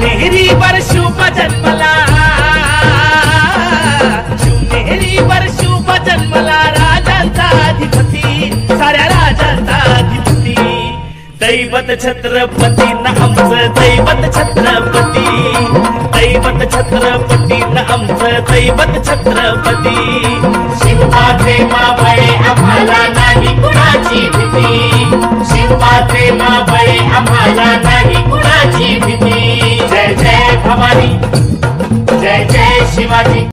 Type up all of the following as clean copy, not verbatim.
शिवनेरीवर शुभ जन्मला, शिवनेरीवर शुभ जन्मला राजांचा अधिपती, साऱ्या राजांचा अधिपती. दैवत छत्रपती न आमचं दैवत छत्रपती, दैवत छत्रपती न आमचं दैवत छत्रपती. शिवबाचे मावळे आम्हाला नाही कुणाची भीती, शिवबाचे मावळे आम्हाला नाही कुणाची भीती. जय जय भवानी, जय जय शिवाजी.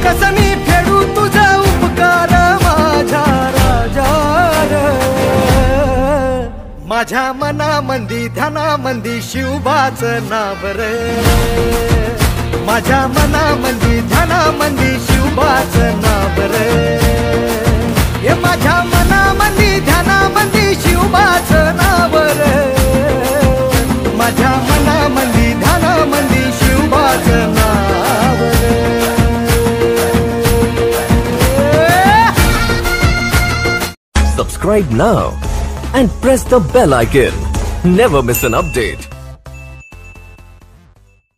कसं मी फेडू तुझा उपकार माझ्या राजा, माझ्या मनामंदी ध्यानामंदी शिवबाचं नाव रे, माझ्या मनामंदी ध्यानामंदी शिवबाचं नाव रे. हे माझ्या मनामंदी ध्यानामंदी शिवबाचं नाव रे, माझ्या मनामंदी ध्यानामंदी शिवबाचं नाव रे. Subscribe now and press the bell icon. Never miss an update.